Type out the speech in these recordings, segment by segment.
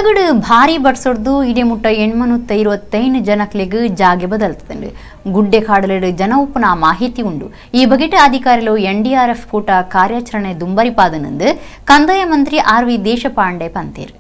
ಕೊಡಗಡು ಭಾರಿ ಬಡ್ಸೊಡ್ದು ಇಡೀ ಮುಟ್ಟ 825 ಜನಕ್ಲೆಗ್ ಜಾಗೆ ಬದಲ್ತದೆ ಗುಡ್ಡೆ ಕಾಡಲೆಡು ಜನ ಉಪ್ಪುನ ಮಾಹಿತಿ ಉಂಡು ಈ ಬಗೆಟ್ ಅಧಿಕಾರಿಗಳು NDRF ಕೂಟ ಕಾರ್ಯಾಚರಣೆ ದುಂಬರಿಪಾದನೆಂದು ಕಂದಾಯ ಮಂತ್ರಿ RV ದೇಶಪಾಂಡೆ ಪಂತೇರು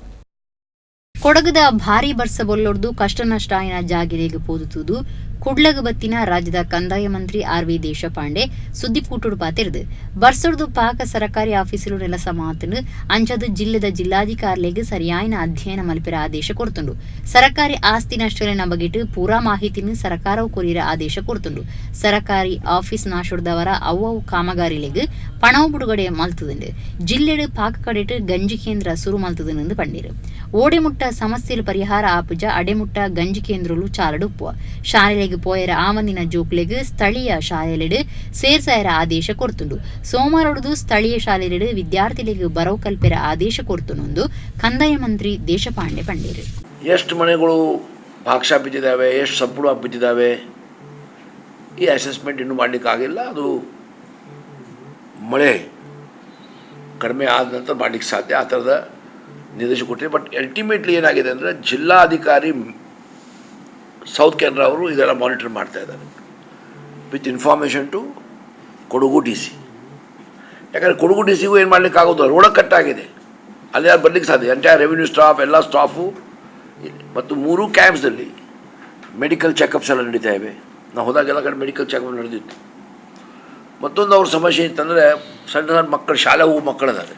ಕೊಡಗದ ಭಾರಿ ಬರ್ಸ ಬೊಲ್ಲೊಡ್ದು ಕಷ್ಟ ನಷ್ಟ ಆಯ್ನ ಜಾಗಿಲೆಗ್ ಪೋದುತುದು ಕುಡ್ಲಗ್ ಬತ್ತಿನ ರಾಜ್ಯದ ಕಂದಾಯ ಮಂತ್ರಿ RV ದೇಶಪಾಂಡೆ ಸುದ್ದಿ ಕೂಟುಡು ಪಾತಿರ್ದು ಬರ್ಸೊಡ್ದು ಪಾಕ ಸರ್ಕಾರಿ ಆಫೀಸರು ನೆಲಸ ಮಾತನು ಅಂಚದು ಜಿಲ್ಲೆದ ಜಿಲ್ಲಾಧಿಕಾರಿಲೆಗ್ ಸರಿಯಾಯಿನ ಅಧ್ಯಯನ ಮಲ್ಪಿರ ಆದೇಶ ಕೊಡ್ತುಂಡು ಸರ್ಕಾರಿ ಆಸ್ತಿ ನಷ್ಟಲಿನ ಬಗೆಟ್ ಪೂರಾ ಮಾಹಿತಿನು ಸರ್ಕಾರವು ಕೊರಿರ ಆದೇಶ ಕೊಡ್ತುಂಡು ಸರ್ಕಾರಿ ಆಫೀಸ್ ನಾಶೊಡ್ದವರ ಅವ್ವವು ಕಾಮಗಾರಿಲೆಗ್ ಪಣವು ಬಿಡುಗಡೆ ಮಲ್ತುದುಂಡು ಜಿಲ್ಲೆಡ್ ಪಾಕ ಕಡೆಟ್ ಗಂಜಿ ಕೇಂದ್ರ ಸುರು ಮಲ್ತುದುನೆಂದು ಪಂಡಿರು ಓಡೆಮುಟ್ಟ ಸಮಸ್ಯೆಲು ಪರಿಹಾರ ಆಪುಜ ಅಡೆಮುಟ್ಟ ಗಂಜಿ ಕೇಂದ್ರಲು ಚಾಲಡುಪ್ಪುವ ಶಾಲೆಲೆಗ್ ಪೋಯರ ಆವಂದಿನ ಜೋಕ್ಲೆಗ್ ಸ್ಥಳೀಯ ಶಾಲೆಲೆಡ್ ಸೇರ್ಸಾಯರ ಆದೇಶ ಕೊಡ್ತುಂಡು ಸೋಮವಾರಡು ಸ್ಥಳೀಯ ಶಾಲೆಲೆಡ್ ವಿದ್ಯಾರ್ಥಿಗಳಿಗೆ ಬರವು ಕಲ್ಪೆರ ಆದೇಶ ಕೊಡ್ತುಂಡು ಕಂದಾಯ ಮಂತ್ರಿ ದೇಶಪಾಂಡೆ ಪಂಡೇರು ಎಷ್ಟು ಮನೆಗಳು ಭಾಗಶಃ ಬಿದ್ದಿದ್ದಾವೆ ಎಷ್ಟು ಸಂಪೂರ್ಣ ಬಿದ್ದಿದ್ದಾವೆ ಈ ಅಸೆಸ್ಮೆಂಟ್ ಇನ್ನೂ ಮಾಡಲಿಕ್ಕಾಗಿಲ್ಲ ಅದು ಮಳೆ ಕಡಿಮೆ ಆದ ನಂತರ ಮಾಡಲಿಕ್ಕೆ ಸಾಧ್ಯ ಆ ಥರದ ನಿರ್ದೇಶ ಕೊಟ್ಟಿದೆ ಬಟ್ ಅಲ್ಟಿಮೇಟ್ಲಿ ಏನಾಗಿದೆ ಅಂದರೆ ಜಿಲ್ಲಾಧಿಕಾರಿ ಸೌತ್ ಕೆನರಾ ಅವರು ಇದೆಲ್ಲ ಮಾನಿಟರ್ ಮಾಡ್ತಾ ಇದ್ದಾರೆ with information to Kodagu DC ಯಾಕಂದರೆ ಕೊಡಗು DCಗೂ ಏನು ಮಾಡಲಿಕ್ಕಾಗೋದು ರೋಡ ಕಟ್ಟಾಗಿದೆ ಅಲ್ಲಿ ಯಾರು ಬರಲಿಕ್ಕೆ ಸಾಧ್ಯ ಎಂಟೈರ್ ರೆವಿನ್ಯೂ ಸ್ಟಾಫ್ ಎಲ್ಲ ಸ್ಟಾಫು ಮತ್ತು 3 ಕ್ಯಾಂಪ್ಸಲ್ಲಿ ಮೆಡಿಕಲ್ ಚೆಕಪ್ಸ್ ಎಲ್ಲ ನಡೀತಾ ಇವೆ ನಾವು ಹೋದಾಗೆಲ್ಲ ಕಡೆ ಮೆಡಿಕಲ್ ಚೆಕಪ್ ನಡೆದಿತ್ತು ಮತ್ತೊಂದು ಅವ್ರ ಸಮಸ್ಯೆ ಇತ್ತಂದರೆ ಸಣ್ಣ ಸಣ್ಣ ಮಕ್ಕಳು ಶಾಲೆ ಹೋಗೋ ಮಕ್ಕಳಿದ್ದಾರೆ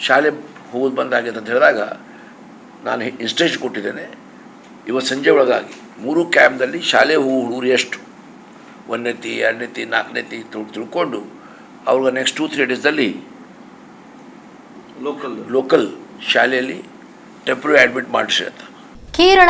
ಶಾಲೆ ಹೋಗೋದು ಬಂದಾಗಿದೆ ಅಂತ ಹೇಳಿದಾಗ ನಾನು ಇನ್ಸ್ಟ್ರಕ್ಷನ್ ಕೊಟ್ಟಿದ್ದೇನೆ ಇವತ್ತು ಸಂಜೆ ಒಳಗಾಗಿ 3 ಕ್ಯಾಂಪ್ದಲ್ಲಿ ಶಾಲೆ ಹುಡುಗರು ಎಷ್ಟು 1ನೇತಿ 2ನೇತಿ 4ನೇತಿ ತಿಳ್ಕೊಂಡು ಅವ್ರಿಗೆ ನೆಕ್ಸ್ಟ್ 2-3 ಡೇಸ್ದಲ್ಲಿ ಲೋಕಲ್ ಶಾಲೆಯಲ್ಲಿ ಟೆಂಪ್ರರಿ ಅಡ್ಮಿಟ್ ಮಾಡಿಸಿ ಅಂತ.